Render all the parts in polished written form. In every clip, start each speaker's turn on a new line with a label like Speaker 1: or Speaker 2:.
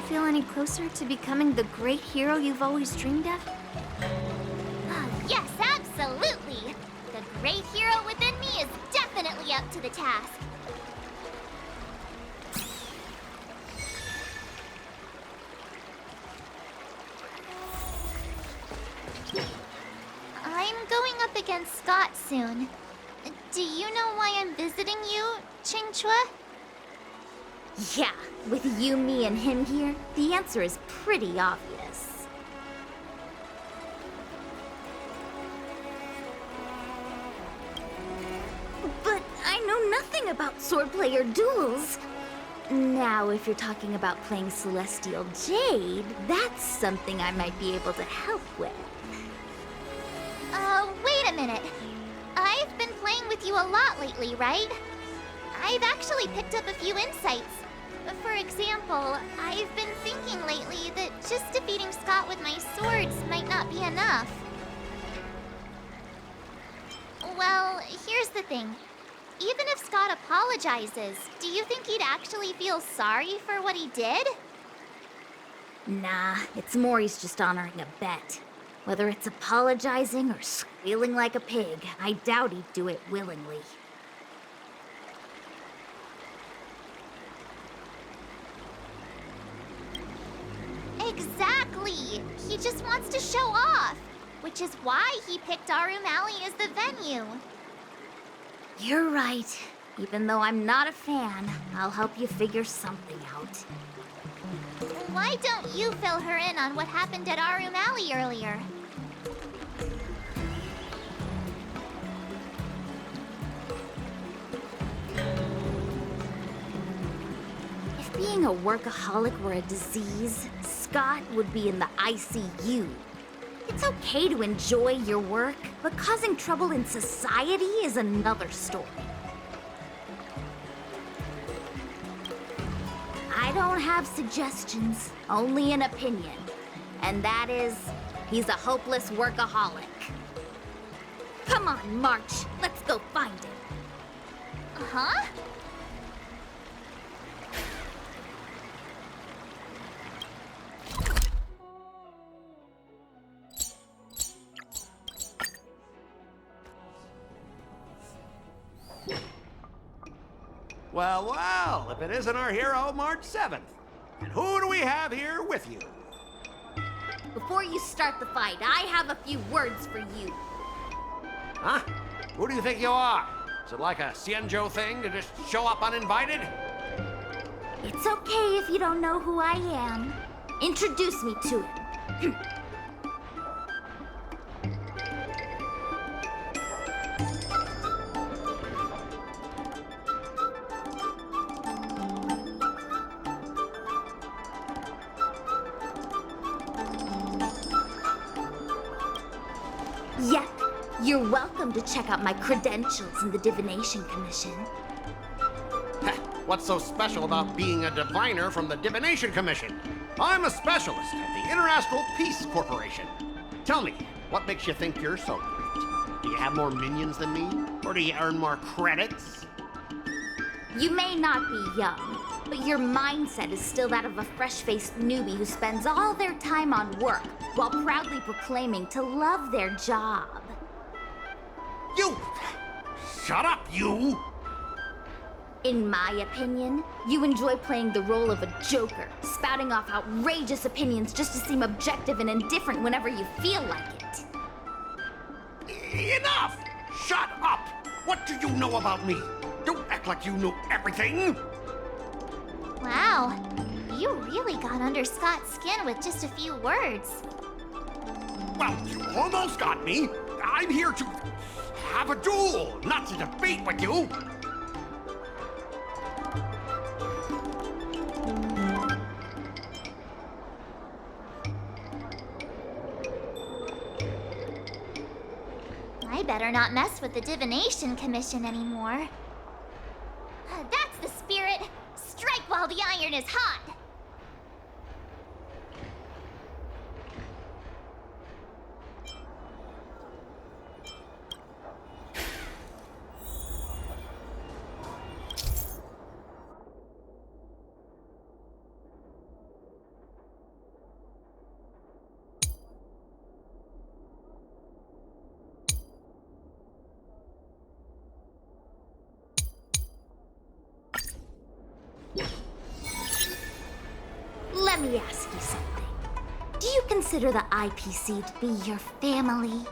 Speaker 1: feel any closer to becoming the great hero you've always dreamed of?
Speaker 2: Yes, absolutely! The great hero within me is definitely up to the task. I'm going up against Scott soon. Do you know why I'm visiting you, Chingchua?
Speaker 1: Yeah, with you, me, and him here, the answer is pretty obvious. But I know nothing about swordplay or duels. Now, if you're talking about playing Celestial Jade, that's something I might be able to help with.
Speaker 2: Wait a minute. I've been playing with you a lot lately, right? I've actually picked up a few insights. For example, I've been thinking lately that just defeating Scott with my swords might not be enough. Well, here's the thing. Even if Scott apologizes, do you think he'd actually feel sorry for what he did?
Speaker 1: Nah, it's more he's just honoring a bet. Whether it's apologizing or squealing like a pig, I doubt he'd do it willingly.
Speaker 2: Exactly! He just wants to show off, which is why he picked Arum Alley as the venue.
Speaker 1: You're right. Even though I'm not a fan, I'll help you figure something out.
Speaker 2: Why don't you fill her in on what happened at Arum Alley earlier?
Speaker 1: If being a workaholic were a disease, Scott would be in the ICU. It's okay to enjoy your work, but causing trouble in society is another story. I don't have suggestions, only an opinion. And that is, he's a hopeless workaholic. Come on, March, let's go find him.
Speaker 2: Huh?
Speaker 3: Well, well, if it isn't our hero, March 7th. And who do we have here with you?
Speaker 1: Before you start the fight, I have a few words for you.
Speaker 3: Huh? Who do you think you are? Is it like a Xianzhou thing to just show up uninvited?
Speaker 1: It's okay if you don't know who I am. Introduce me to him. Yep, you're welcome to check out my credentials in the Divination Commission.
Speaker 3: What's so special about being a diviner from the Divination Commission? I'm a specialist at the Interastral Peace Corporation. Tell me, what makes you think you're so great? Do you have more minions than me? Or do you earn more credits?
Speaker 1: You may not be young, but your mindset is still that of a fresh-faced newbie who spends all their time on work while proudly proclaiming to love their job.
Speaker 3: You! Shut up, you!
Speaker 1: In my opinion, you enjoy playing the role of a joker, spouting off outrageous opinions just to seem objective and indifferent whenever you feel like it.
Speaker 3: Enough! Shut up! What do you know about me? Don't act like you know everything!
Speaker 2: Wow, you really got under Scott's skin with just a few words.
Speaker 3: Well, you almost got me. I'm here to have a duel, not to debate with you.
Speaker 2: I better not mess with the Divination Commission anymore. That's the spirit! Strike while the iron is hot!
Speaker 1: let me ask you something. Do you consider the IPC to be your family?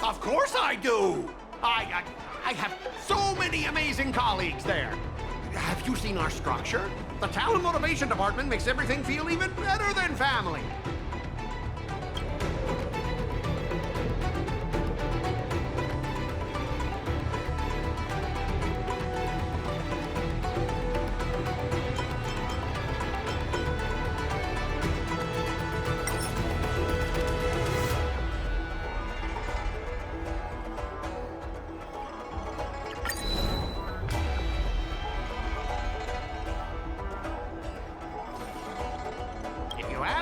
Speaker 3: Of course I do! I have so many amazing colleagues there. Have you seen our structure? The talent motivation department makes everything feel even better than family.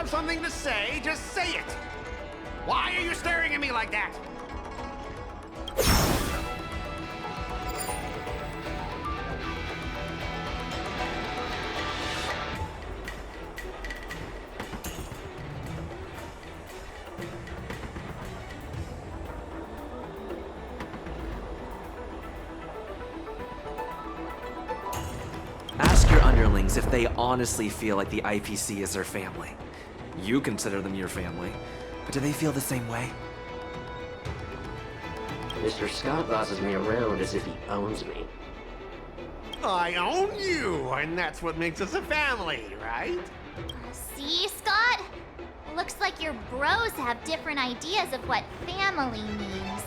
Speaker 3: Something to say, just say it. Why are you staring at me like that?
Speaker 4: Ask your underlings if they honestly feel like the IPC is their family. You consider them your family, but do they feel the same way?
Speaker 5: Mr. Scott bosses me around as if he owns me.
Speaker 3: I own you, and that's what makes us a family, right?
Speaker 2: See, Scott? Looks like your bros have different ideas of what family means.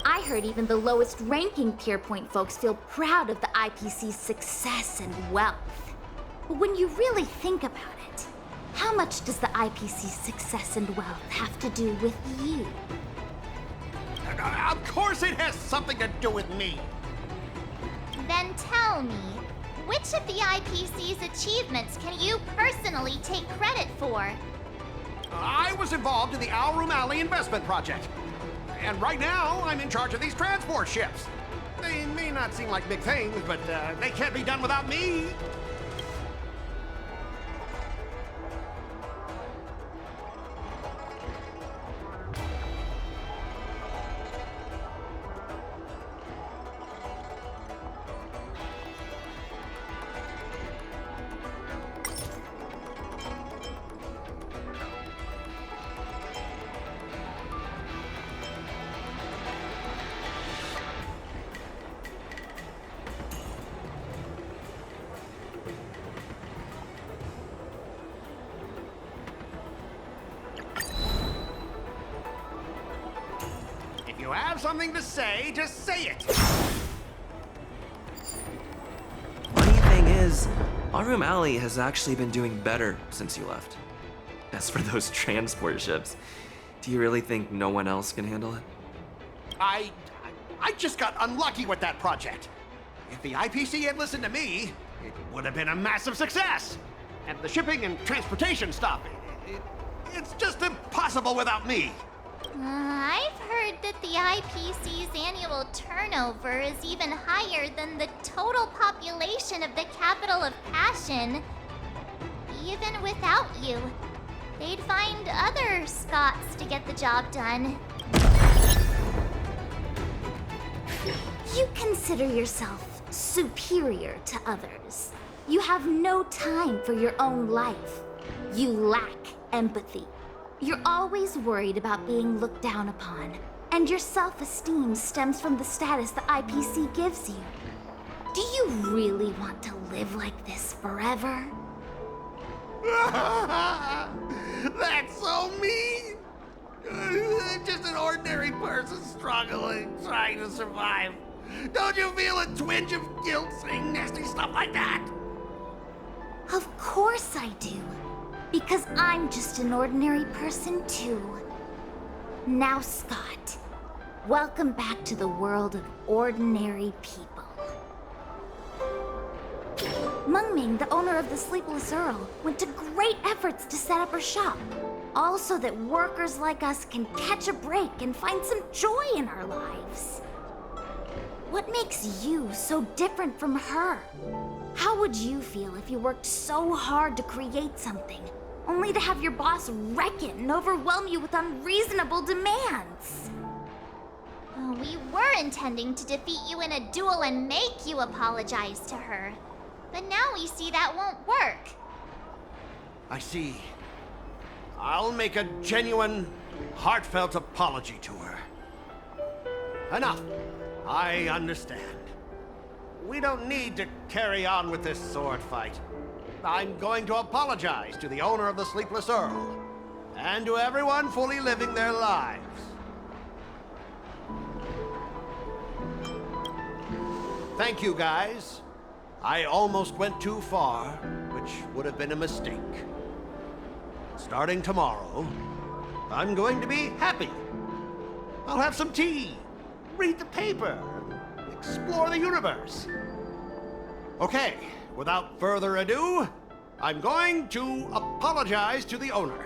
Speaker 1: I heard even the lowest ranking Pierpoint folks feel proud of the IPC's success and wealth. But when you really think about it, how much does the IPC's success and wealth have to do with you?
Speaker 3: Of course it has something to do with me.
Speaker 2: Then tell me, which of the IPC's achievements can you personally take credit for?
Speaker 3: I was involved in the Alroom Alley investment project. And right now, I'm in charge of these transport ships. They may not seem like big things, but they can't be done without me. If you have something to say, just say it.
Speaker 4: Funny thing is, Alroom Alley has actually been doing better since you left. As for those transport ships, do you really think no one else can handle it?
Speaker 3: I just got unlucky with that project. If the IPC had listened to me, it would have been a massive success. And the shipping and transportation stuff, it's just impossible without me.
Speaker 2: I've heard that the IPC's annual turnover is even higher than the total population of the capital of Passion. Even without you, they'd find other Scots to get the job done.
Speaker 1: You consider yourself superior to others. You have no time for your own life. You lack empathy. You're always worried about being looked down upon, and your self-esteem stems from the status the IPC gives you. Do you really want to live like this forever?
Speaker 3: That's so mean! Just an ordinary person struggling, trying to survive. Don't you feel a twinge of guilt saying nasty stuff like that?
Speaker 1: Of course I do. Because I'm just an ordinary person too. Now, Scott, welcome back to the world of ordinary people. Mungming, the owner of the Sleepless Earl, went to great efforts to set up her shop. All so that workers like us can catch a break and find some joy in our lives. What makes you so different from her? How would you feel if you worked so hard to create something, only to have your boss wreck it and overwhelm you with unreasonable demands?
Speaker 2: We were intending to defeat you in a duel and make you apologize to her. But now we see that won't work.
Speaker 3: I see. I'll make a genuine, heartfelt apology to her. Enough. I understand. We don't need to carry on with this sword fight. I'm going to apologize to the owner of the Sleepless Earl, and to everyone fully living their lives. Thank you, guys. I almost went too far, which would have been a mistake. Starting tomorrow, I'm going to be happy. I'll have some tea, read the paper, explore the universe. Okay, without further ado, I'm going to apologize to the owner.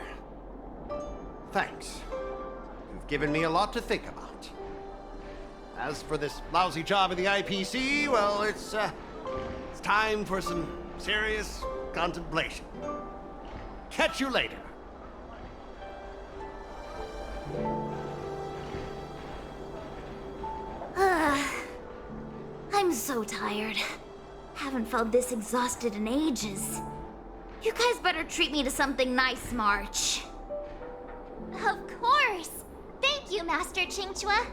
Speaker 3: Thanks. You've given me a lot to think about. As for this lousy job at the IPC, well, it's time for some serious contemplation. Catch you later.
Speaker 1: I'm so tired. Haven't felt this exhausted in ages. You guys better treat me to something nice, March.
Speaker 2: Of course! Thank you, Master Chingchua.